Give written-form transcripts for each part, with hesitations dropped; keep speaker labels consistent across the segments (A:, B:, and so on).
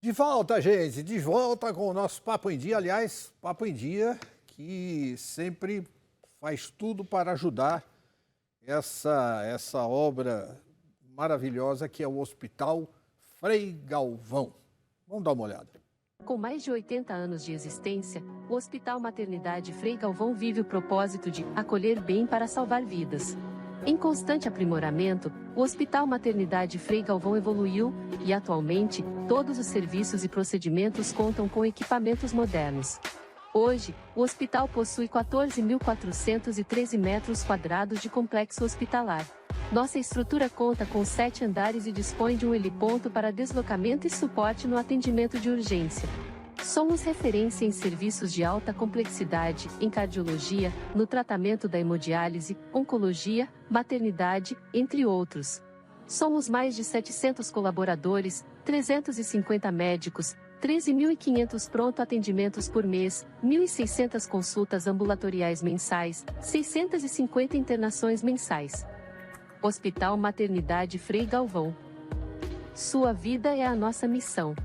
A: De volta, gente, de volta com o nosso Papo em Dia. Aliás, Papo em Dia que sempre faz tudo para ajudar essa obra maravilhosa que é o Hospital Frei Galvão. Vamos dar uma olhada.
B: Com mais de 80 anos de existência, o Hospital Maternidade Frei Galvão vive o propósito de acolher bem para salvar vidas. Em constante aprimoramento, o Hospital Maternidade Frei Galvão evoluiu e, atualmente, todos os serviços e procedimentos contam com equipamentos modernos. Hoje, o hospital possui 14.413 metros quadrados de complexo hospitalar. Nossa estrutura conta com 7 andares e dispõe de um heliponto para deslocamento e suporte no atendimento de urgência. Somos referência em serviços de alta complexidade, em cardiologia, no tratamento da hemodiálise, oncologia, maternidade, entre outros. Somos mais de 700 colaboradores, 350 médicos, 13.500 pronto-atendimentos por mês, 1.600 consultas ambulatoriais mensais, 650 internações mensais. Hospital Maternidade Frei Galvão. Sua vida é a nossa missão.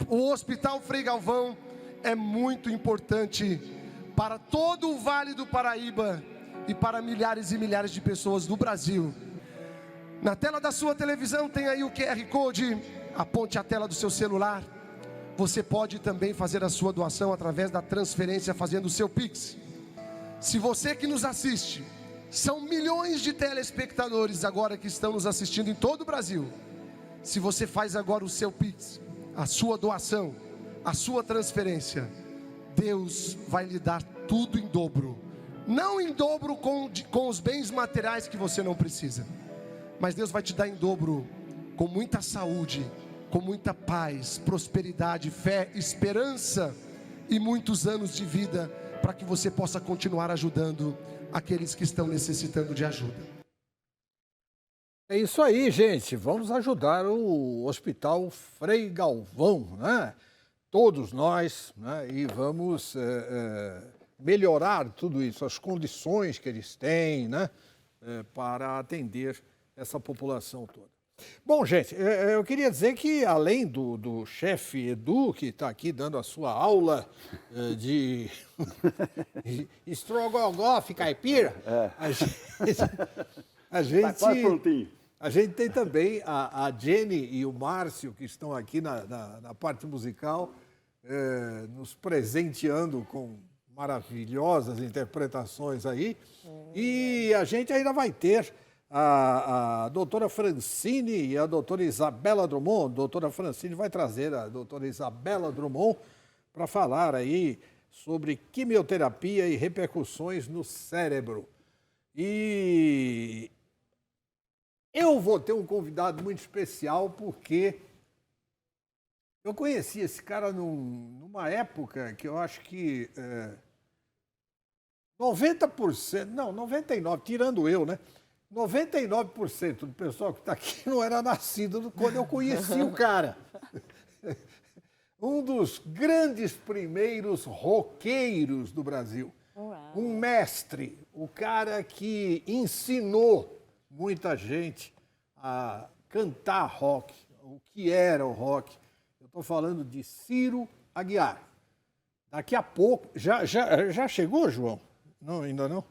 C: O Hospital Frei Galvão é muito importante para todo o Vale do Paraíba e para milhares e milhares de pessoas do Brasil. Na tela da sua televisão tem aí o QR Code, aponte a tela do seu celular. Você pode também fazer a sua doação através da transferência fazendo o seu Pix. Se você que nos assiste, são milhões de telespectadores agora que estão nos assistindo em todo o Brasil. Se você faz agora o seu Pix, a sua doação, a sua transferência, Deus vai lhe dar tudo em dobro. Não em dobro com os bens materiais que você não precisa, mas Deus vai te dar em dobro com muita saúde, com muita paz, prosperidade, fé, esperança e muitos anos de vida para que você possa continuar ajudando aqueles que estão necessitando de ajuda.
A: É isso aí, gente. Vamos ajudar o Hospital Frei Galvão, né? Todos nós, né? E vamos melhorar tudo isso, as condições que eles têm, né? Para atender essa população toda. Bom, gente, eu queria dizer que além do chefe Edu, que está aqui dando a sua aula de estrogonofe caipira, a gente...
D: Tá quase prontinho.
A: A gente tem também a Jenny e o Márcio, que estão aqui na parte musical, nos presenteando com maravilhosas interpretações aí. E a gente ainda vai ter a doutora Francine e a doutora Isabela Drummond. A doutora Francine vai trazer a doutora Isabela Drummond para falar aí sobre quimioterapia e repercussões no cérebro. E eu vou ter um convidado muito especial porque eu conheci esse cara numa época que eu acho que 90%, não, 99%, tirando eu, né? 99% do pessoal que está aqui não era nascido quando eu conheci o cara. Um dos grandes primeiros roqueiros do Brasil. Uau. Um mestre, o cara que ensinou muita gente a cantar rock, o que era o rock. Eu estou falando de Ciro Aguiar. Daqui a pouco... Já chegou, João? Não, ainda não?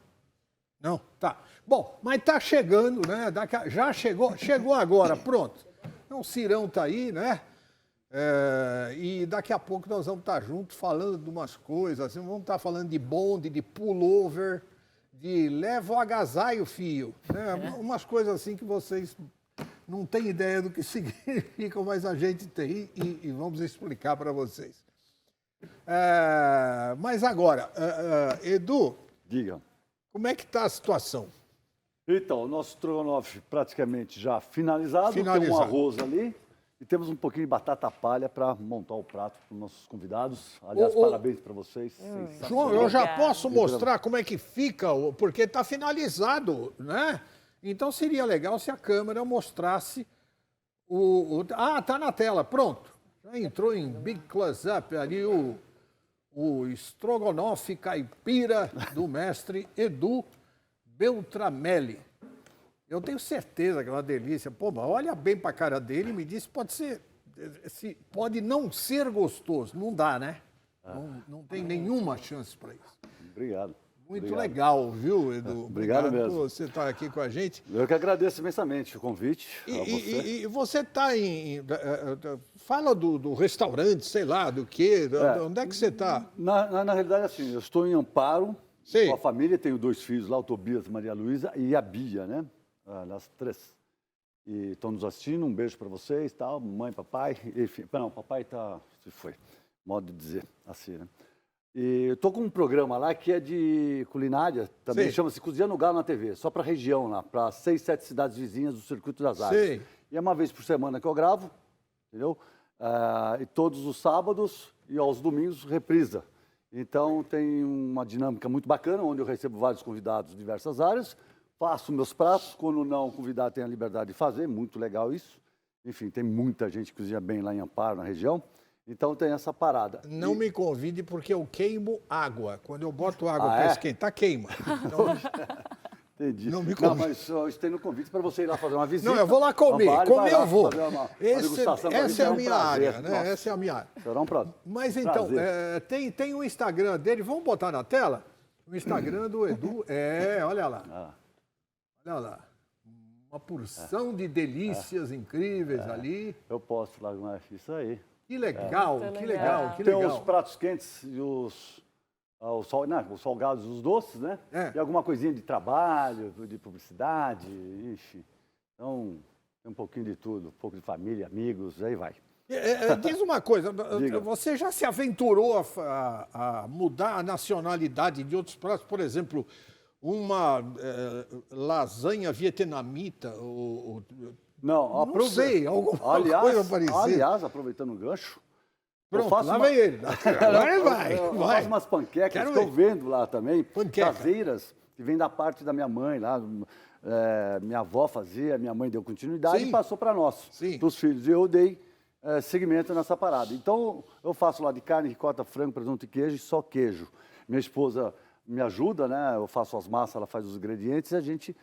A: Não? Tá. Bom, mas está chegando, né? Já chegou agora, pronto. Então o Cirão está aí, né? E daqui a pouco nós vamos estar juntos falando de umas coisas, assim, vamos estar falando de bonde, de pullover, de leva o agasalho, fio, né? Umas coisas assim que vocês não têm ideia do que significam, mas a gente tem e vamos explicar para vocês. Mas agora, Edu,
D: diga.
A: Como é que está a situação?
D: Então, o nosso estrogonofe praticamente já finalizado. Tem um arroz ali e temos um pouquinho de batata palha para montar o prato para os nossos convidados. Aliás, parabéns para vocês.
A: João, eu já posso mostrar como é que fica, porque está finalizado, né? Então seria legal se a câmera mostrasse tá na tela, pronto. Já entrou em Big Close-Up ali o estrogonofe caipira do mestre Edu Beltramelli. Eu tenho certeza que é uma delícia. Pô, mas olha bem para a cara dele e me diz se pode ser pode não ser gostoso. Não dá, né? Não tem nenhuma chance para isso.
D: Obrigado.
A: Muito
D: Obrigado.
A: legal, viu, Edu?
D: Obrigado mesmo.
A: por você estar aqui com a gente.
D: Eu que agradeço imensamente o convite.
A: E você está fala do restaurante, sei lá, do quê? Onde é que você está?
D: Na realidade, assim, eu estou em Amparo,
A: Sim.
D: com a família, tenho 2 filhos lá, o Tobias, Maria Luísa e a Bia, né? Nós 3. E estão nos assistindo, um beijo para vocês, tal, mãe, papai, enfim. Não, papai se foi, modo de dizer, assim, né? E eu estou com um programa lá que é de culinária, também chama-se Cozinha no Galo na TV, só para a região lá, para 6, 7 cidades vizinhas do Circuito das Artes.
A: Sim.
D: E é uma vez por semana que eu gravo, entendeu? E todos os sábados e aos domingos reprisa. Então tem uma dinâmica muito bacana, onde eu recebo vários convidados de diversas áreas, faço meus pratos, quando não, o convidado tem a liberdade de fazer, muito legal isso. Enfim, tem muita gente que cozinha bem lá em Amparo, na região. Então tem essa parada.
A: Não me convide porque eu queimo água. Quando eu boto água para esquentar, queima. Então,
D: entendi.
A: Não me convide.
D: Não, mas eu estendo convite para você ir lá fazer uma visita.
A: Não, eu vou lá comer.
D: Amparo,
A: Comer eu vou.
D: Essa
A: é a minha área, né? Essa é a minha área.
D: Será um prazer.
A: Mas então, tem o Instagram dele. Vamos botar na tela? O Instagram do Edu. Olha lá. Olha lá. Uma porção de delícias incríveis ali.
D: Eu posso lá, isso aí.
A: Que legal, que legal, que
D: Tem
A: legal.
D: os pratos quentes e os salgados, os doces, né? E alguma coisinha de trabalho, de publicidade, enfim. Então, tem um pouquinho de tudo, um pouco de família, amigos, aí vai.
A: Diz uma coisa, você já se aventurou a mudar a nacionalidade de outros pratos? Por exemplo, uma lasanha vietnamita?
D: Não
A: sei, alguma coisa parecida.
D: Aliás, aproveitando o gancho,
A: pronto, lá vem ele. Agora vai.
D: Eu faço umas panquecas que eu vendo lá também, caseiras, que vem da parte da minha mãe lá. Minha avó fazia, minha mãe deu continuidade e passou para nós, para os filhos. E eu dei seguimento nessa parada. Então, eu faço lá de carne, ricota, frango, presunto e queijo e só queijo. Minha esposa me ajuda, né? Eu faço as massas, ela faz os ingredientes e a gente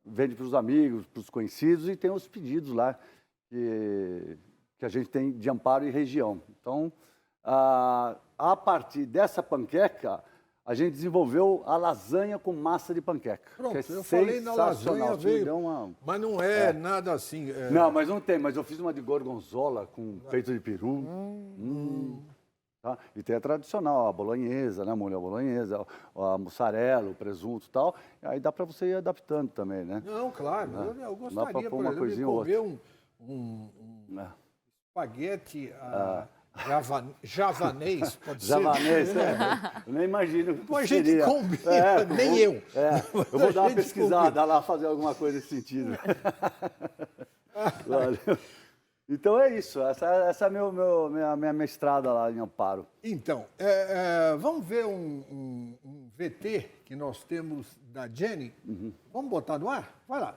D: vende para os amigos, para os conhecidos e tem os pedidos lá que a gente tem de Amparo e região. Então, a partir dessa panqueca, a gente desenvolveu a lasanha com massa de panqueca.
A: Pronto, eu falei na lasanha, mas não é nada assim.
D: Não, mas não tem, mas eu fiz uma de gorgonzola com peito de peru. Tá? E tem a tradicional, a bolonhesa, né, molho à bolonhesa, a mussarela, o presunto e tal. E aí dá para você ir adaptando também, né?
A: Não, claro. Eu gostaria, por
D: uma
A: exemplo,
D: coisinha
A: de comer um espaguete javanês, pode ser?
D: Javanês, eu nem imagino o que
A: a gente combina, nem eu.
D: Eu vou dar uma pesquisada lá, fazer alguma coisa nesse sentido. Valeu. Então é isso, essa é a minha estrada lá em Amparo.
A: Então, vamos ver um VT que nós temos da Jenny. Vamos botar no ar? Vai lá.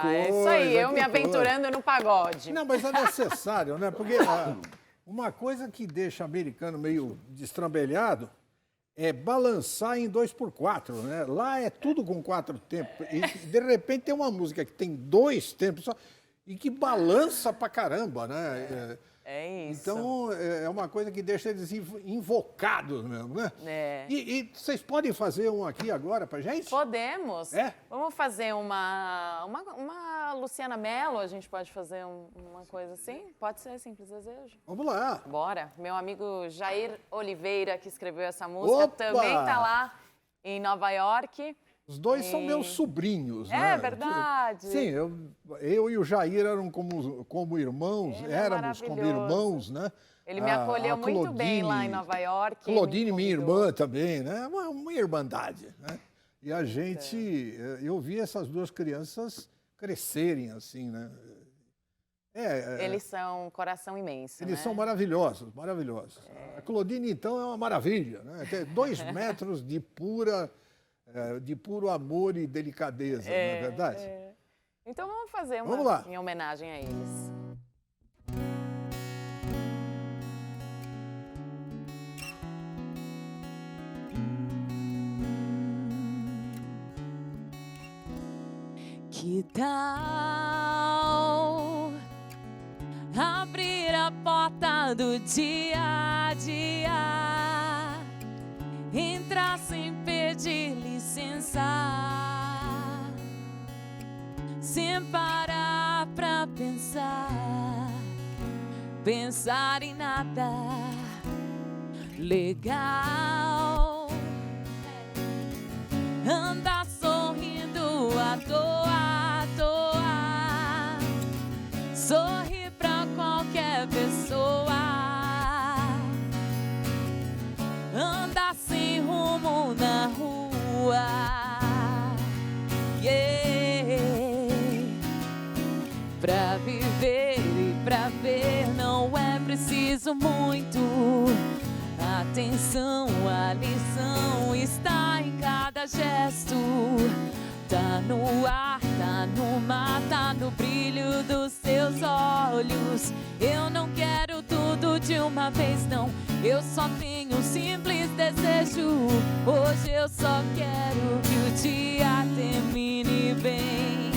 E: Isso aí, eu me aventurando no pagode.
A: Não, mas é necessário, né? Porque uma coisa que deixa o americano meio destrambelhado é balançar em 2x4, né? Lá é tudo com 4 tempos. E, de repente, tem uma música que tem 2 tempos só e que balança pra caramba, né?
E: É isso.
A: Então, é uma coisa que deixa eles invocados mesmo, né? E vocês podem fazer um aqui agora pra gente?
E: Podemos. Vamos fazer uma Luciana Mello, a gente pode fazer uma coisa assim? Pode ser Simples Desejo?
A: Vamos lá.
E: Bora. Meu amigo Jair Oliveira, que escreveu essa música, também tá lá em Nova York.
A: Os dois são meus sobrinhos, né?
E: É verdade.
A: Sim, eu e o Jair eram como irmãos, éramos como irmãos, né?
E: Ele me acolheu muito bem lá em Nova York.
A: Claudine, minha irmã também, né? Uma irmandade, né? E a gente, eu vi essas duas crianças crescerem assim, né?
E: Eles são coração imenso,
A: Eles
E: né?
A: são maravilhosos, maravilhosos. A Claudine, então, é uma maravilha, né? Tem 2 metros de puro amor e delicadeza, não é verdade?
E: Então vamos fazer
A: Vamos lá.
E: em homenagem a eles.
F: Que tal abrir a porta do dia a dia, entrar sem pedir licença, sem parar pra pensar em nada legal, andar sorrindo à toa, sorrir pra qualquer pessoa, andar sem rumo na rua, pra viver e pra ver não é preciso muito. Atenção, a lição está em cada gesto. Tá no ar, tá no mar, tá no brilho dos seus olhos. Eu não quero tudo de uma vez, não. Eu só tenho um simples desejo. Hoje eu só quero que o dia termine bem.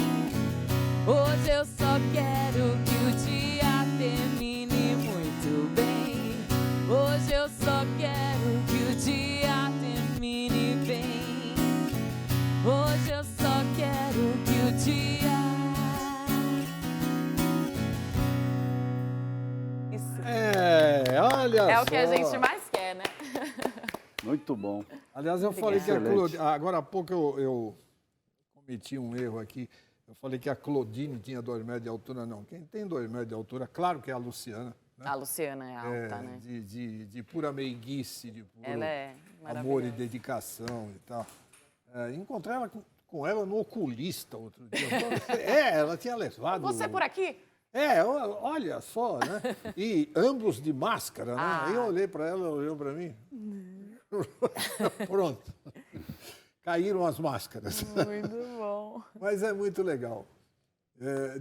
F: Hoje eu só quero que o dia termine muito bem. Hoje eu só quero que o dia termine bem. Hoje eu só quero que o dia...
A: Olha
E: É o
A: só.
E: que a gente mais quer, né?
D: Muito bom.
A: Aliás, eu falei que a Claudine... Agora há pouco eu cometi um erro aqui. Eu falei que a Claudine tinha 2 metros de altura. Não, quem tem 2 metros de altura, claro que é a Luciana. Né?
E: A Luciana é alta, né?
A: De pura meiguice, de puro
E: Ela é
A: amor e dedicação e tal. Encontrei ela com ela no oculista outro dia. Ela tinha levado...
E: Você por aqui?
A: Olha só, né? E ambos de máscara, né? Aí eu olhei para ela, ela olhou para mim. Pronto. Caíram as máscaras.
E: Muito bom.
A: Mas é muito legal.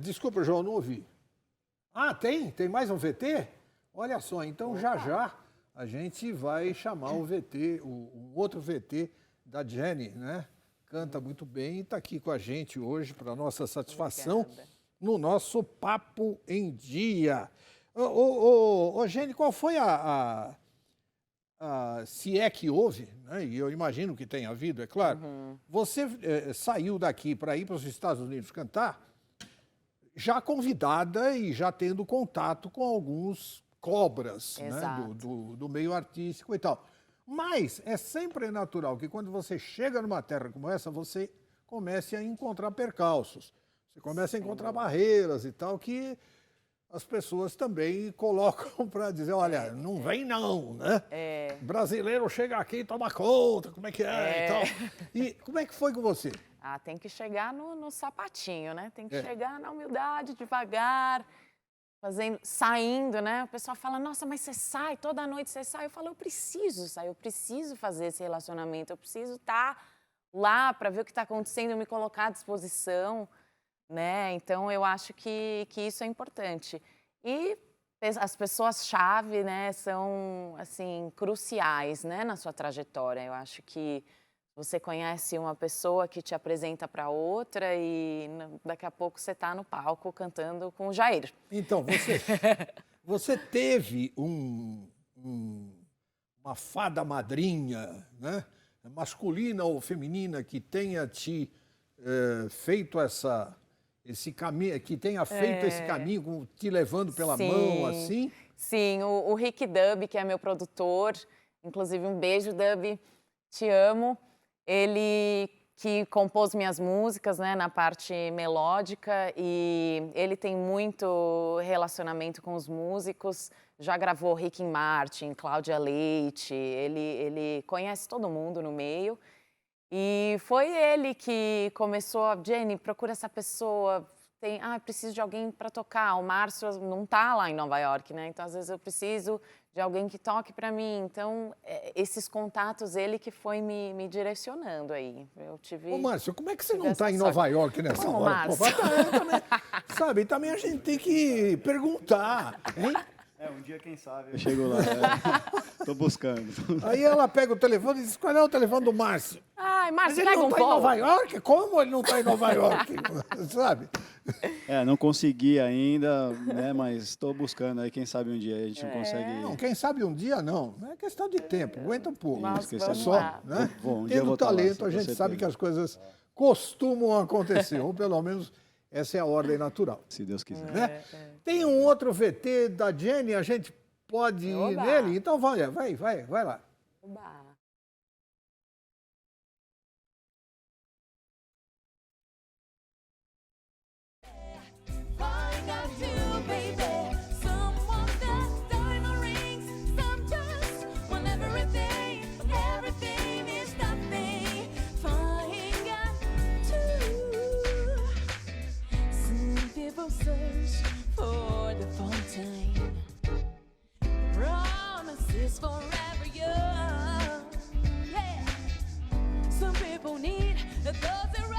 A: Desculpa, João, não ouvi. Ah, tem mais um VT? Olha só, então já a gente vai chamar o VT, o outro VT da Jenny, né? Canta muito bem e está aqui com a gente hoje, para nossa satisfação, no nosso Papo em Dia. Jenny, qual foi se é que houve, né? E eu imagino que tenha havido, é claro. Você saiu daqui para ir para os Estados Unidos cantar, já convidada e já tendo contato com alguns cobras, né? do meio artístico e tal. Mas é sempre natural que quando você chega numa terra como essa, você comece a encontrar percalços. Você começa a encontrar barreiras e tal, que as pessoas também colocam para dizer, olha, não vem não, né? Brasileiro chega aqui e toma conta, como é que é e tal. E como é que foi com você?
E: Tem que chegar no sapatinho, né? Tem que chegar na humildade, devagar, saindo, né? O pessoal fala, nossa, mas você sai, toda noite você sai. Eu falo, eu preciso sair, eu preciso fazer esse relacionamento, eu preciso estar lá para ver o que está acontecendo, me colocar à disposição, né? Então, eu acho que isso é importante. E as pessoas-chave, né, são, assim, cruciais, né, na sua trajetória. Eu acho que você conhece uma pessoa que te apresenta para outra e daqui a pouco você está no palco cantando com o Jair.
A: Então, você teve uma fada madrinha, né, masculina ou feminina, que tenha te feito esse caminho, que tenha feito esse caminho, te levando pela mão, assim?
E: Sim, o Rick Dub, que é meu produtor, inclusive um beijo, Dub, te amo. Ele que compôs minhas músicas, né, na parte melódica, e ele tem muito relacionamento com os músicos, já gravou Rick Martin, Cláudia Leite, ele conhece todo mundo no meio. E foi ele que começou, Jenny, procura essa pessoa, preciso de alguém para tocar. O Márcio não tá lá em Nova York, né? Então, às vezes, eu preciso de alguém que toque para mim. Então, esses contatos, ele que foi me direcionando aí. Eu tive...
A: Ô, Márcio, como é que você não está em Nova York nessa hora?
E: Márcio?
A: Sabe, também a gente tem que perguntar, hein?
G: Um dia, quem sabe, eu chego lá. Tô buscando.
A: Aí ela pega o telefone e diz, qual é o telefone do Márcio?
E: Ai, Márcio,
A: Mas ele
E: pega
A: não
E: um
A: está em
E: pouco.
A: Nova York? Como ele não está em Nova York? Sabe?
G: Não consegui ainda, né? Mas estou buscando aí, quem sabe um dia a gente não consegue...
A: Não, quem sabe um dia não. É questão de tempo, aguenta um pouco.
E: Nossa,
A: É só,
E: lá.
A: né?
G: Bom, um dia eu
A: Tendo
G: vou estar lá,
A: talento,
G: com
A: a gente
G: certeza.
A: sabe que as coisas costumam acontecer, ou pelo menos essa é a ordem natural.
G: Se Deus quiser.
A: Né? Tem um outro VT da Jenny, a gente pode ir
E: Oba.
A: nele? Então vai lá.
E: Oba.
F: I got you, baby. Someone got diamond rings. Some just want everything. Everything is nothing. I got two. Some people search for the fountain. Promises forever young. Yeah. Some people need those roses.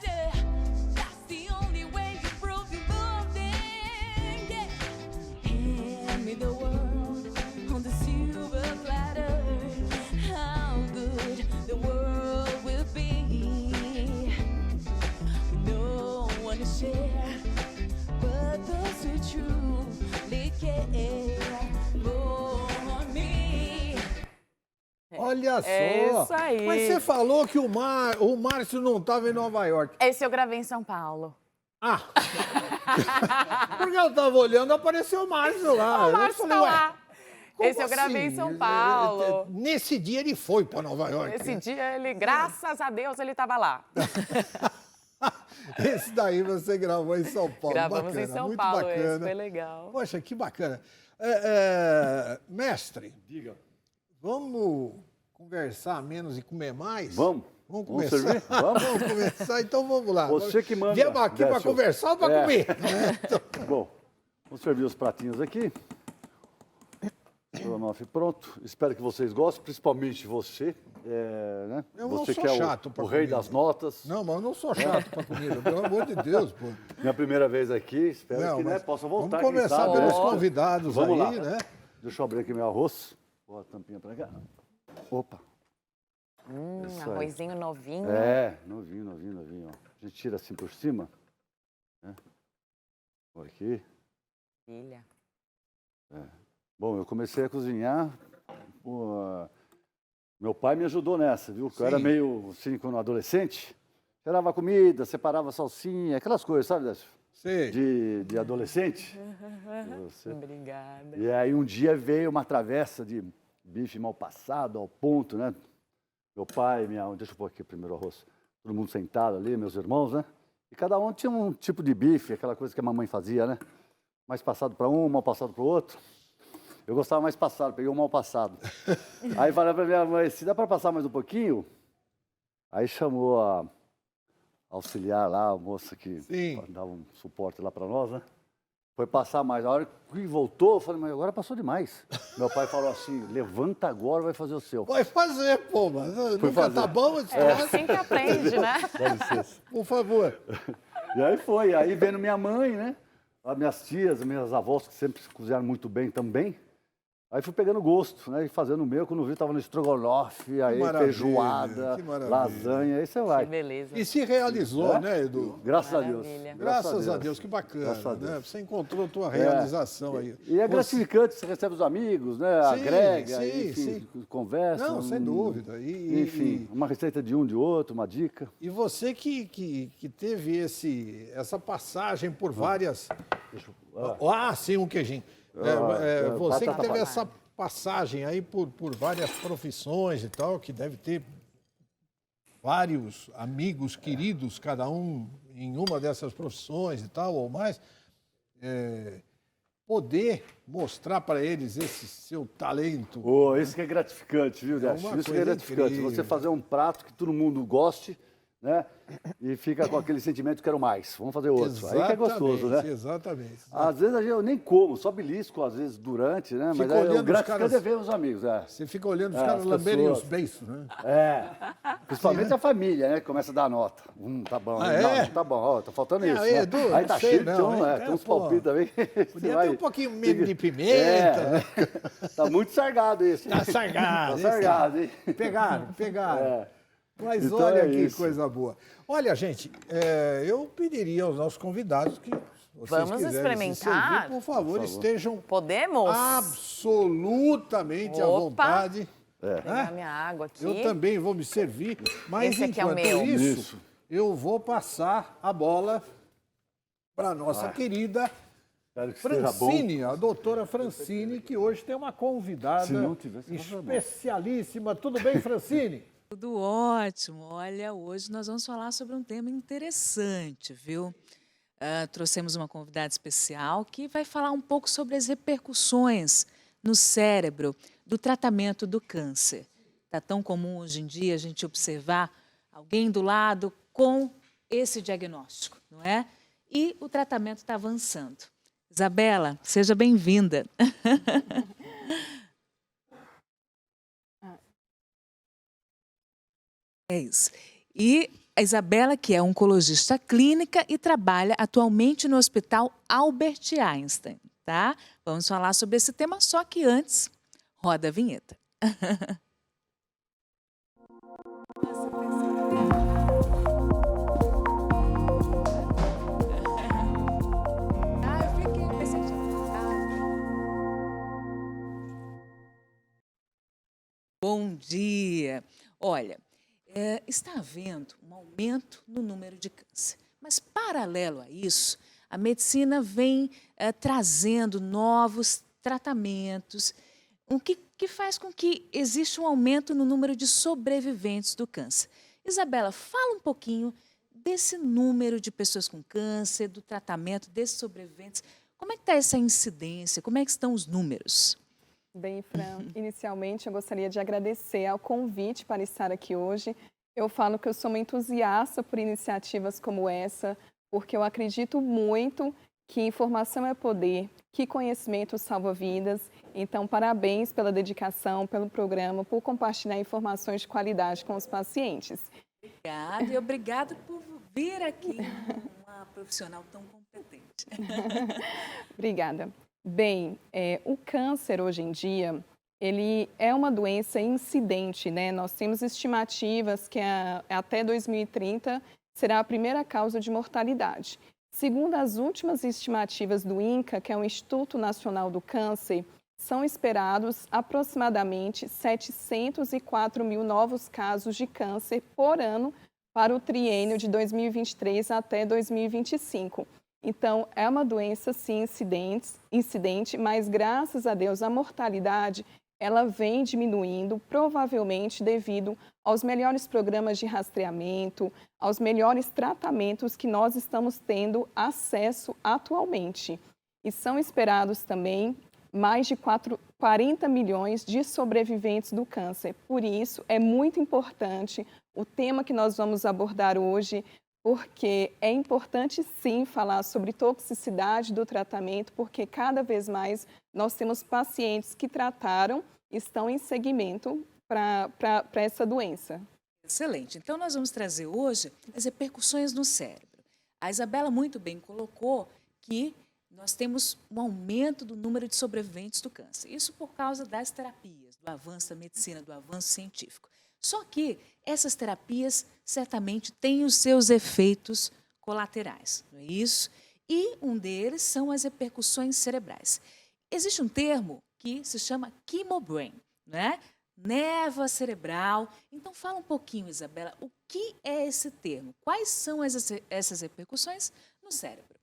F: Yeah. That's the only way you prove you're moving. Yeah. Hand me the world on the silver platter. How good the world will be. No one to share, but those who truly care for me.
A: Olha só.
E: É isso aí.
A: Mas você falou que o Márcio não estava em Nova York.
E: Esse eu gravei em São Paulo.
A: Ah! Porque eu estava olhando, apareceu o Márcio lá.
E: O
A: Eu
E: Márcio
A: falei,
E: tá
A: ué,
E: lá.
A: como
E: Esse eu gravei em
A: assim?
E: São Paulo.
A: Nesse dia ele foi para Nova York.
E: Esse dia ele, graças a Deus, ele estava lá.
A: Esse daí você gravou em São Paulo.
E: Gravamos
A: bacana,
E: em São
A: muito
E: Paulo,
A: bacana.
E: esse foi legal.
A: Poxa, que bacana. Mestre,
D: Diga.
A: vamos conversar menos e comer mais?
D: Vamos.
A: Vamos
D: Vamos
A: começar?
D: servir? Vamos.
A: Vamos começar, então vamos lá.
D: Você que manda,
A: Viemos aqui para
D: Décio.
A: conversar ou para
D: É.
A: comer? né? Então,
D: Bom, vamos servir os pratinhos aqui. Estrogonofe pronto. Espero que vocês gostem, principalmente você. Né?
A: Eu não
D: você
A: sou
D: que é
A: chato
D: o
A: pra
D: rei
A: comida.
D: das notas.
A: não, mas eu não sou chato para comida, pelo amor de Deus, pô.
D: Minha primeira vez aqui, espero
A: Não,
D: que
A: mas
D: possa voltar.
A: Vamos
D: quem
A: começar
D: sabe,
A: pelos
D: né?
A: convidados
D: Vamos
A: aí,
D: lá.
A: né?
D: Deixa eu abrir aqui meu arroz. Vou a tampinha pra cá. Opa. Isso aí.
E: Arrozinho novinho.
D: Novinho, ó. A gente tira assim por cima. Né? Por aqui.
E: Filha.
D: Bom, eu comecei a cozinhar. Meu pai me ajudou nessa, viu? Porque eu era
A: Sim.
D: meio assim, quando adolescente. Tirava comida, separava salsinha, aquelas coisas, sabe, Décio?
A: Sei.
D: De adolescente.
E: Obrigada.
D: E aí um dia veio uma travessa de bife mal passado, ao ponto, né? Meu pai, deixa eu pôr aqui primeiro o arroz. Todo mundo sentado ali, meus irmãos, né? E cada um tinha um tipo de bife, aquela coisa que a mamãe fazia, né? Mais passado para um, mal passado para o outro. Eu gostava mais passado, peguei o mal passado. Aí falei para minha mãe, se dá para passar mais um pouquinho? Aí chamou a auxiliar lá, a moça que dava um suporte lá para nós, né? Foi passar mais. A hora que voltou, eu falei, mas agora passou demais. Meu pai falou assim, levanta agora, vai fazer o seu.
A: Vai fazer, pô, mas nunca
D: fazer.
A: tá bom esse
E: É
A: troço.
E: assim que aprende, né?
D: Dá licença.
A: Por favor.
D: E aí foi, aí vendo minha mãe, né? As minhas tias, as minhas avós, que sempre cozinharam muito bem também. Aí fui pegando gosto, né? E fazendo o meu, quando vi, tava no estrogonofe, aí
A: maravilha,
D: feijoada,
A: que maravilha.
D: lasanha, aí você vai.
E: Que beleza.
A: E se realizou,
D: É?
A: né, Edu?
D: Graças a Deus.
E: Maravilha.
A: Graças a Deus, que bacana,
D: Graças a
A: né?
D: Deus.
A: Você encontrou a tua realização aí.
D: E é
A: Você-
D: gratificante, você recebe os amigos, né?
A: Sim,
D: Agrega,
A: sim,
D: enfim,
A: sim.
D: conversa.
A: Não, sem dúvida.
D: Enfim, uma receita de um, de outro, uma dica.
A: E você que teve essa passagem por várias... sim, um queijinho. Você que
D: batata
A: teve
D: palha.
A: essa passagem aí por várias profissões e tal, que deve ter vários amigos queridos, cada um em uma dessas profissões e tal, ou mais. poder mostrar para eles esse seu talento.
D: Oh, isso que é gratificante, viu, Décio?
A: Uma
D: Isso que é
A: coisa
D: gratificante.
A: incrível.
D: Você fazer um prato que todo mundo goste, né? E fica com aquele sentimento, quero mais, vamos fazer outro. Aí que é gostoso, né?
A: Exatamente.
D: Às vezes eu nem como, só belisco, às vezes, durante, né? Mas
A: Fica
D: é
A: olhando
D: o
A: os
D: gratificante
A: caras-
D: é ver os amigos, é.
A: Você fica olhando os
D: É,
A: caras
D: as
A: lamberem
D: pessoas.
A: os beiços, né?
D: É. Principalmente a família, né? Que começa a dar nota. Tá bom.
A: Ah,
D: Não,
A: é?
D: não tá bom, ó, tá faltando isso.
A: Não,
D: né?
A: Edu,
D: Aí
A: não
D: tá
A: sei
D: cheio,
A: não,
D: então,
A: hein?
D: tem uns
A: Pô,
D: palpites também.
A: Podia
D: Você
A: ter um pouquinho menos de pimenta, né?
D: Tá muito sargado isso.
A: Tá sargado.
D: Tá sargado, hein?
A: Pegaram.
D: É.
A: Mas
D: Então
A: olha
D: é
A: que
D: isso.
A: coisa boa. Olha, gente, eu pediria aos nossos convidados que, se vocês
E: Vamos
A: quiserem se
E: experimentar?
A: servir, por favor, estejam
E: Podemos?
A: absolutamente à
E: Opa.
A: vontade.
E: Vou pegar minha água aqui.
A: Eu também vou me servir, mas
E: Esse aqui é o
A: enquanto
E: meu.
A: isso, eu vou passar a bola para a nossa querida
D: Espero que esteja bom.
A: Francine, a doutora Francine, que hoje tem uma convidada
D: Se não tivesse,
A: especialíssima. Tudo bem, Francine?
F: Tudo ótimo. Olha, hoje nós vamos falar sobre um tema interessante, viu? Trouxemos uma convidada especial que vai falar um pouco sobre as repercussões no cérebro do tratamento do câncer. Está tão comum hoje em dia a gente observar alguém do lado com esse diagnóstico, não é? E o tratamento está avançando. Isabela, seja bem-vinda. É isso. E a Isabela, que é oncologista clínica e trabalha atualmente no Hospital Albert Einstein, tá? Vamos falar sobre esse tema, só que antes, roda a vinheta. Bom dia. Olha, está havendo um aumento no número de câncer. Mas, paralelo a isso, a medicina vem trazendo novos tratamentos, o que faz com que exista um aumento no número de sobreviventes do câncer. Isabela, fala um pouquinho desse número de pessoas com câncer, do tratamento desses sobreviventes. Como é que está essa incidência? Como é que estão os números?
H: Bem, Fran, inicialmente eu gostaria de agradecer ao convite para estar aqui hoje. Eu falo que eu sou uma entusiasta por iniciativas como essa, porque eu acredito muito que informação é poder, que conhecimento salva vidas. Então, parabéns pela dedicação, pelo programa, por compartilhar informações de qualidade com os pacientes.
F: Obrigada e obrigada por vir aqui, uma profissional tão competente.
H: Obrigada. Bem, o câncer hoje em dia, ele é uma doença incidente, né? Nós temos estimativas que até 2030 será a primeira causa de mortalidade. Segundo as últimas estimativas do INCA, que é o Instituto Nacional do Câncer, são esperados aproximadamente 704 mil novos casos de câncer por ano para o triênio de 2023 até 2025. Então, é uma doença, sim, incidente, mas, graças a Deus, a mortalidade ela vem diminuindo, provavelmente devido aos melhores programas de rastreamento, aos melhores tratamentos que nós estamos tendo acesso atualmente. E são esperados também mais de 40 milhões de sobreviventes do câncer. Por isso, é muito importante o tema que nós vamos abordar hoje, porque é importante, sim, falar sobre toxicidade do tratamento, porque cada vez mais nós temos pacientes que trataram, estão em seguimento para essa doença.
F: Excelente. Então, nós vamos trazer hoje as repercussões no cérebro. A Isabela muito bem colocou que nós temos um aumento do número de sobreviventes do câncer. Isso por causa das terapias, do avanço da medicina, do avanço científico. Só que essas terapias certamente têm os seus efeitos colaterais, não é isso? E um deles são as repercussões cerebrais. Existe um termo que se chama chemobrain, né? Névoa cerebral. Então, fala um pouquinho, Isabela, o que é esse termo? Quais são essas repercussões no cérebro?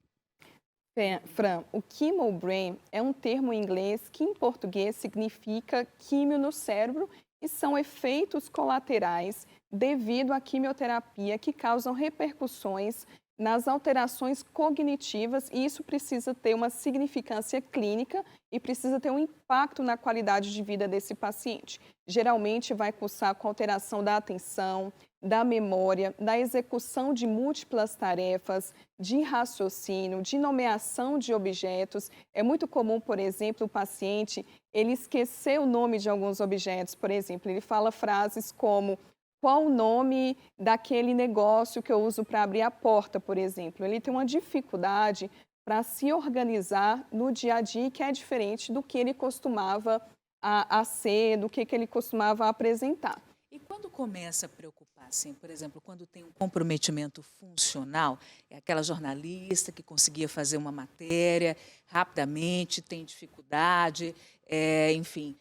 H: Fran, o chemobrain é um termo em inglês que em português significa químio no cérebro e são efeitos colaterais devido à quimioterapia que causam repercussões nas alterações cognitivas, e isso precisa ter uma significância clínica e precisa ter um impacto na qualidade de vida desse paciente. Geralmente vai cursar com alteração da atenção, da memória, da execução de múltiplas tarefas, de raciocínio, de nomeação de objetos. É muito comum, por exemplo, o paciente ele esquecer o nome de alguns objetos. Por exemplo, ele fala frases como: qual o nome daquele negócio que eu uso para abrir a porta, por exemplo. Ele tem uma dificuldade para se organizar no dia a dia, que é diferente do que ele costumava a ser, do que ele costumava apresentar.
F: E quando começa a preocupar, assim, por exemplo, quando tem um comprometimento funcional, é aquela jornalista que conseguia fazer uma matéria rapidamente, tem dificuldade, enfim,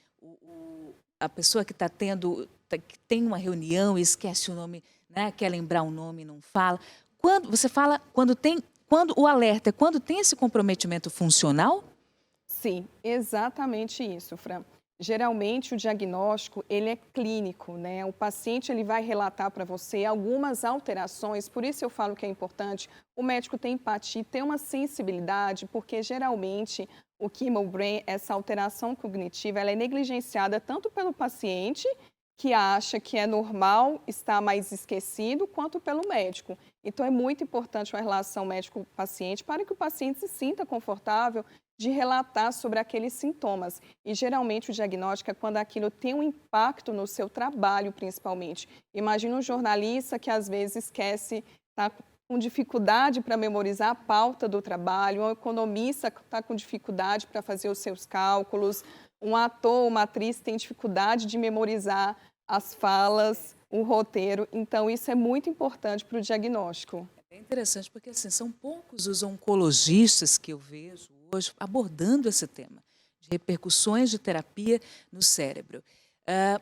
F: a pessoa que está tendo, que tem uma reunião e esquece o nome, né, quer lembrar o nome e não fala. Quando você fala, quando o alerta é quando tem esse comprometimento funcional?
H: Sim, exatamente isso, Fran. Geralmente o diagnóstico ele é clínico, né? O paciente ele vai relatar para você algumas alterações, por isso eu falo que é importante o médico ter empatia, ter uma sensibilidade, porque geralmente o chemo brain, essa alteração cognitiva, ela é negligenciada tanto pelo paciente, que acha que é normal estar mais esquecido, quanto pelo médico. Então é muito importante a relação médico-paciente para que o paciente se sinta confortável de relatar sobre aqueles sintomas. E, geralmente, o diagnóstico é quando aquilo tem um impacto no seu trabalho, principalmente. Imagina um jornalista que, às vezes, esquece, está com dificuldade para memorizar a pauta do trabalho, um economista está com dificuldade para fazer os seus cálculos, um ator, uma atriz tem dificuldade de memorizar as falas, o roteiro. Então, isso é muito importante para o diagnóstico.
F: É interessante porque, assim, são poucos os oncologistas que eu vejo hoje abordando esse tema, de repercussões de terapia no cérebro.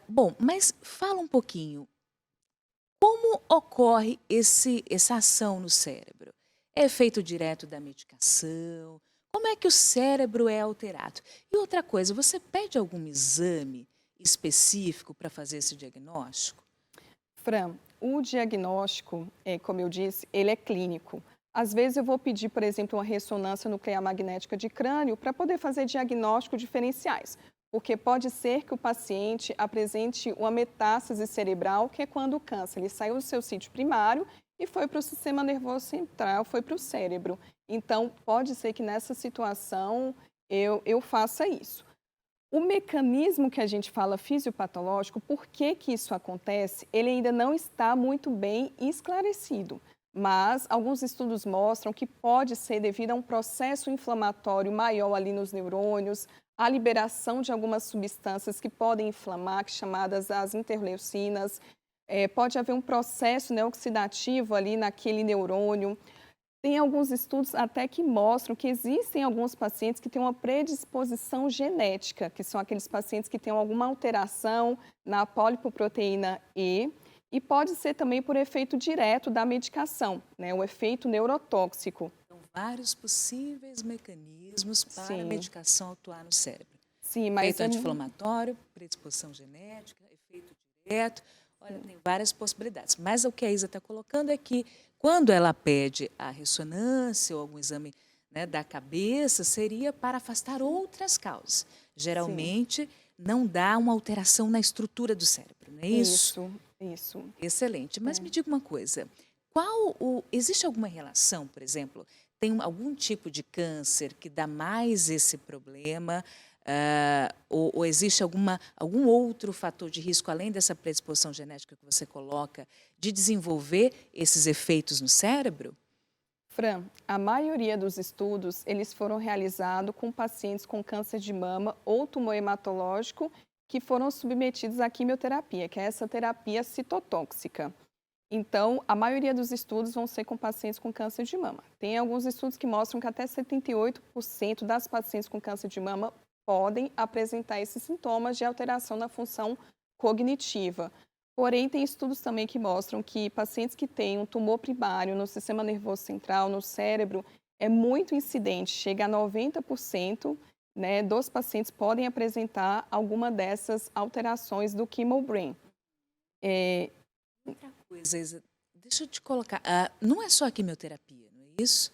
F: Bom, mas fala um pouquinho, como ocorre essa ação no cérebro? É efeito direto da medicação? Como é que o cérebro é alterado? E outra coisa, você pede algum exame específico para fazer esse diagnóstico?
H: Fran, o diagnóstico, como eu disse, ele é clínico. Às vezes eu vou pedir, por exemplo, uma ressonância nuclear magnética de crânio para poder fazer diagnósticos diferenciais, porque pode ser que o paciente apresente uma metástase cerebral, que é quando o câncer ele saiu do seu sítio primário e foi para o sistema nervoso central, foi para o cérebro. Então, pode ser que nessa situação eu faça isso. O mecanismo que a gente fala fisiopatológico, por que isso acontece, ele ainda não está muito bem esclarecido. Mas alguns estudos mostram que pode ser devido a um processo inflamatório maior ali nos neurônios, a liberação de algumas substâncias que podem inflamar, chamadas as interleucinas. Pode haver um processo oxidativo ali naquele neurônio. Tem alguns estudos até que mostram que existem alguns pacientes que têm uma predisposição genética, que são aqueles pacientes que têm alguma alteração na polipoproteína E, e pode ser também por efeito direto da medicação, né, o efeito neurotóxico.
F: São vários possíveis mecanismos para a medicação atuar no cérebro.
H: Sim, mas
F: efeito anti-inflamatório, predisposição genética, efeito direto, olha, tem várias possibilidades. Mas o que a Isa está colocando é que quando ela pede a ressonância ou algum exame, né, da cabeça, seria para afastar outras causas. Geralmente, não dá uma alteração na estrutura do cérebro, não é isso?
H: Isso.
F: Excelente. Mas me diga uma coisa, existe alguma relação, por exemplo, tem algum tipo de câncer que dá mais esse problema, ou existe algum outro fator de risco, além dessa predisposição genética que você coloca, de desenvolver esses efeitos no cérebro?
H: Fran, a maioria dos estudos, eles foram realizados com pacientes com câncer de mama ou tumor hematológico que foram submetidos à quimioterapia, que é essa terapia citotóxica. Então, a maioria dos estudos vão ser com pacientes com câncer de mama. Tem alguns estudos que mostram que até 78% das pacientes com câncer de mama podem apresentar esses sintomas de alteração na função cognitiva. Porém, tem estudos também que mostram que pacientes que têm um tumor primário no sistema nervoso central, no cérebro, é muito incidente, chega a 90%, né, dos pacientes podem apresentar alguma dessas alterações do chemo brain.
F: Outra coisa, Isa, deixa eu te colocar, não é só a quimioterapia, isso,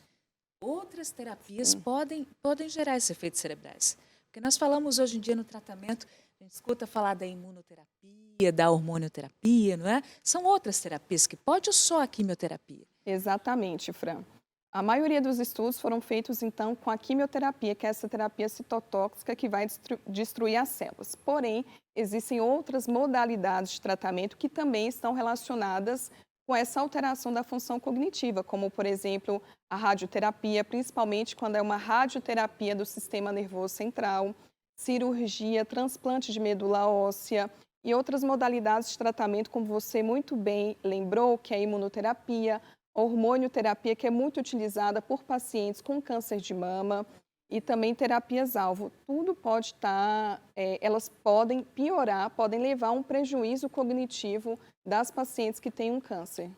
F: outras terapias podem gerar esses efeitos cerebrais. Porque nós falamos hoje em dia no tratamento, a gente escuta falar da imunoterapia, da hormonioterapia, não é? São outras terapias que pode ou só a quimioterapia?
H: Exatamente, Fran. A maioria dos estudos foram feitos, então, com a quimioterapia, que é essa terapia citotóxica que vai destruir as células. Porém, existem outras modalidades de tratamento que também estão relacionadas com essa alteração da função cognitiva, como, por exemplo, a radioterapia, principalmente quando é uma radioterapia do sistema nervoso central, cirurgia, transplante de medula óssea e outras modalidades de tratamento, como você muito bem lembrou, que é a imunoterapia, a hormonioterapia, que é muito utilizada por pacientes com câncer de mama, e também terapias-alvo. Tudo pode estar, elas podem piorar, podem levar a um prejuízo cognitivo das pacientes que têm um câncer.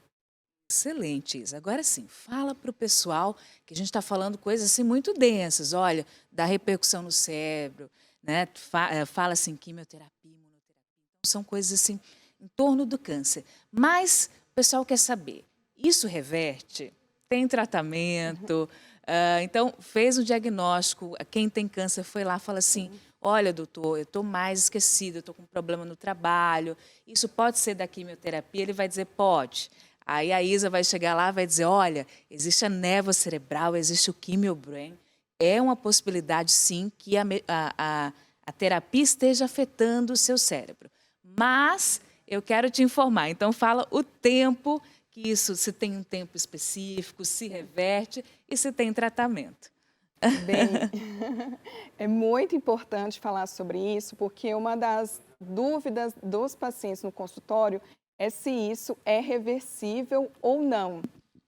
F: Excelente, Isa. Agora sim, fala para o pessoal que a gente está falando coisas assim muito densas, olha, da repercussão no cérebro, né? Fala assim, quimioterapia, imunoterapia. Então, são coisas assim em torno do câncer. Mas o pessoal quer saber, isso reverte? Tem tratamento? Então, fez o diagnóstico, quem tem câncer foi lá e fala assim, olha, doutor, eu estou mais esquecido, eu estou com um problema no trabalho, isso pode ser da quimioterapia? Ele vai dizer, pode. Aí a Isa vai chegar lá e vai dizer, olha, existe a névoa cerebral, existe o quimiobrain. É uma possibilidade, sim, que a terapia esteja afetando o seu cérebro. Mas eu quero te informar, então fala o tempo que isso, se tem um tempo específico, se reverte e se tem tratamento.
H: Bem, é muito importante falar sobre isso, porque uma das dúvidas dos pacientes no consultório é se isso é reversível ou não.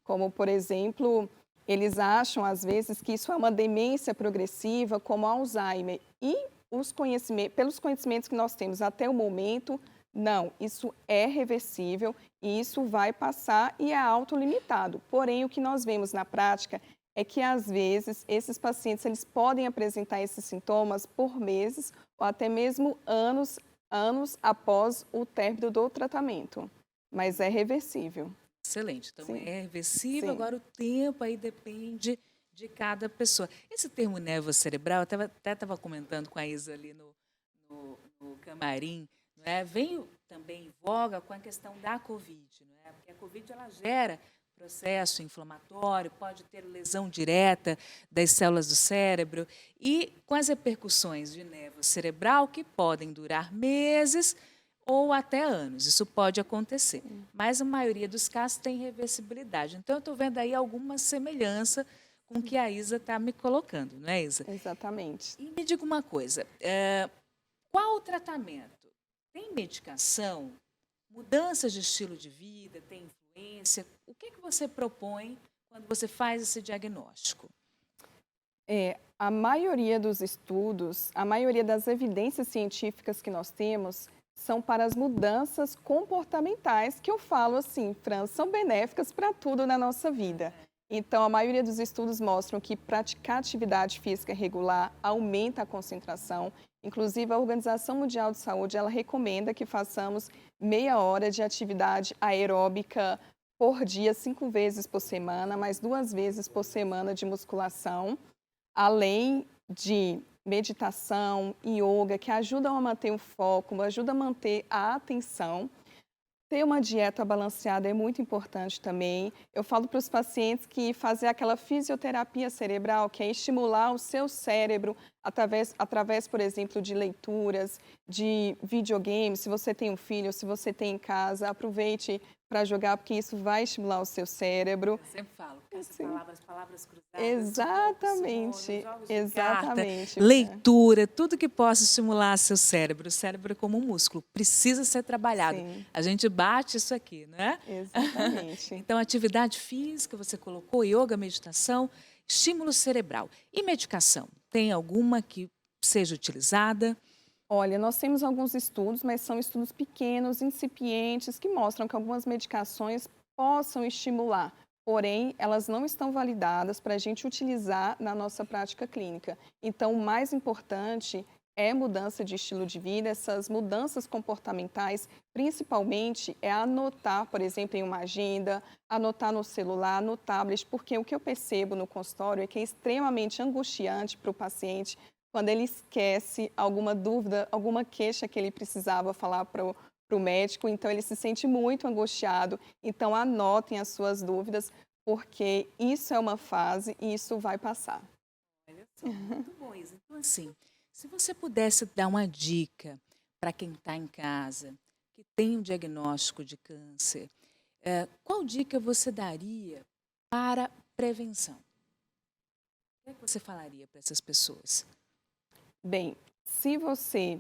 H: Como, por exemplo, eles acham, às vezes, que isso é uma demência progressiva, como Alzheimer. E pelos conhecimentos que nós temos até o momento, não, isso é reversível e isso vai passar e é autolimitado. Porém, o que nós vemos na prática é que, às vezes, esses pacientes eles podem apresentar esses sintomas por meses ou até mesmo anos após o término do tratamento. Mas é reversível.
F: Excelente. Então,
H: Sim.
F: é reversível,
H: Sim.
F: agora o tempo aí depende de cada pessoa. Esse termo névoa cerebral, eu até estava comentando com a Isa ali no camarim, não é? Veio também em voga com a questão da Covid, não é? Porque a Covid ela gera processo inflamatório, pode ter lesão direta das células do cérebro e com as repercussões de névoa cerebral que podem durar meses ou até anos. Isso pode acontecer, mas a maioria dos casos tem reversibilidade. Então, eu estou vendo aí alguma semelhança com o que a Isa está me colocando, não é, Isa?
H: Exatamente.
F: E me diga uma coisa, qual o tratamento? Tem medicação? Mudanças de estilo de vida? Tem influência? O que você propõe quando você faz esse diagnóstico?
H: A maioria dos estudos, a maioria das evidências científicas que nós temos são para as mudanças comportamentais, que eu falo assim, Fran, são benéficas para tudo na nossa vida. Então, a maioria dos estudos mostram que praticar atividade física regular aumenta a concentração. Inclusive, a Organização Mundial de Saúde, ela recomenda que façamos meia hora de atividade aeróbica por dia, 5 vezes por semana, mais 2 vezes por semana de musculação, além de meditação, yoga, que ajudam a manter o foco, ajudam a manter a atenção. Ter uma dieta balanceada é muito importante também. Eu falo para os pacientes que fazer aquela fisioterapia cerebral, que é estimular o seu cérebro através, por exemplo, de leituras, de videogames. Se você tem um filho, se você tem em casa, aproveite para jogar, porque isso vai estimular o seu cérebro.
F: Eu sempre falo, palavras cruzadas.
H: Exatamente, exatamente.
F: Carta, leitura, tudo que possa estimular seu cérebro. O cérebro é como um músculo, precisa ser trabalhado.
H: Sim.
F: A gente bate isso aqui, não é?
H: Exatamente.
F: Então, atividade física, você colocou, yoga, meditação, estímulo cerebral. E medicação? Tem alguma que seja utilizada?
H: Olha, nós temos alguns estudos, mas são estudos pequenos, incipientes, que mostram que algumas medicações possam estimular, porém, elas não estão validadas para a gente utilizar na nossa prática clínica. Então, o mais importante é mudança de estilo de vida, essas mudanças comportamentais, principalmente é anotar, por exemplo, em uma agenda, anotar no celular, no tablet, porque o que eu percebo no consultório é que é extremamente angustiante para o paciente quando ele esquece alguma dúvida, alguma queixa que ele precisava falar para o médico, então ele se sente muito angustiado. Então anotem as suas dúvidas, porque isso é uma fase e isso vai passar.
F: Olha só, muito bom, Isa. Então, assim, se você pudesse dar uma dica para quem está em casa, que tem um diagnóstico de câncer, qual dica você daria para prevenção? O que você falaria para essas pessoas?
H: Bem, se você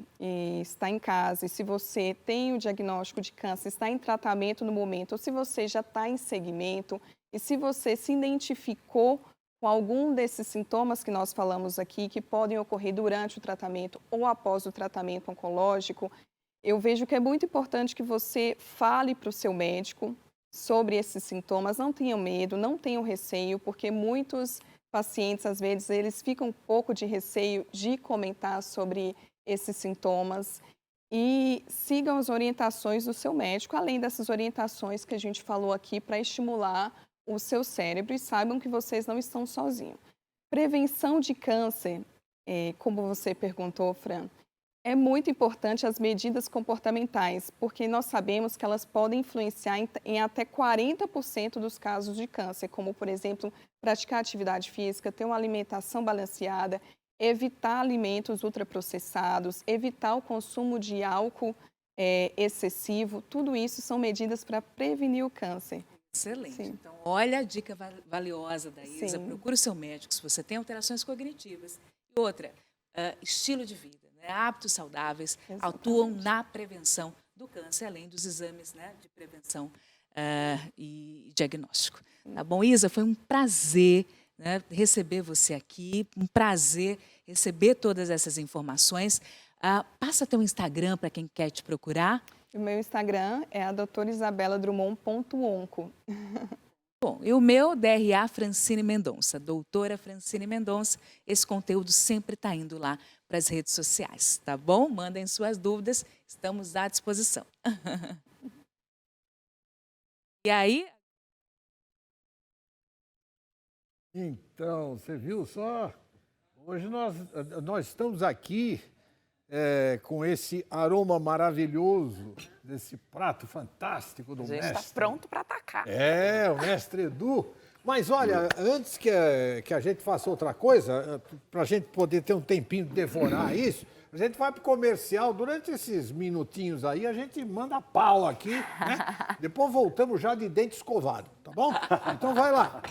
H: está em casa e se você tem o diagnóstico de câncer, está em tratamento no momento, ou se você já está em segmento, e se você se identificou com algum desses sintomas que nós falamos aqui, que podem ocorrer durante o tratamento ou após o tratamento oncológico, eu vejo que é muito importante que você fale para o seu médico sobre esses sintomas. Não tenham medo, não tenham receio, porque muitos pacientes, às vezes, eles ficam um pouco de receio de comentar sobre esses sintomas. E sigam as orientações do seu médico, além dessas orientações que a gente falou aqui para estimular o seu cérebro, e saibam que vocês não estão sozinhos. Prevenção de câncer, como você perguntou, Fran, é muito importante as medidas comportamentais, porque nós sabemos que elas podem influenciar em até 40% dos casos de câncer, como, por exemplo, praticar atividade física, ter uma alimentação balanceada, evitar alimentos ultraprocessados, evitar o consumo de álcool excessivo. Tudo isso são medidas para prevenir o câncer.
F: Excelente.
H: Sim.
F: Então, olha a dica valiosa da Isa.
H: Sim.
F: Procure o seu médico se você tem alterações cognitivas. E outra, estilo de vida, né? Hábitos saudáveis.
H: Exatamente.
F: Atuam na prevenção do câncer, além dos exames, né, de prevenção e diagnóstico. Tá bom, Isa? Foi um prazer, né, receber você aqui, um prazer receber todas essas informações. Passa teu Instagram para quem quer te procurar.
H: O meu Instagram é a doutorisabeladrummond.onco.
F: Bom, e o meu, DRA Francine Mendonça, doutora Francine Mendonça. Esse conteúdo sempre está indo lá para as redes sociais, tá bom? Mandem suas dúvidas, estamos à disposição. E aí...
A: Então, você viu só? Hoje nós estamos aqui com esse aroma maravilhoso, desse prato fantástico do mestre.
E: A gente está pronto para atacar.
A: O mestre Edu. Mas olha, antes que a gente faça outra coisa, para a gente poder ter um tempinho de devorar isso, a gente vai para o comercial. Durante esses minutinhos aí, a gente manda pau aqui, né? Depois voltamos já de dente escovado, tá bom? Então vai lá.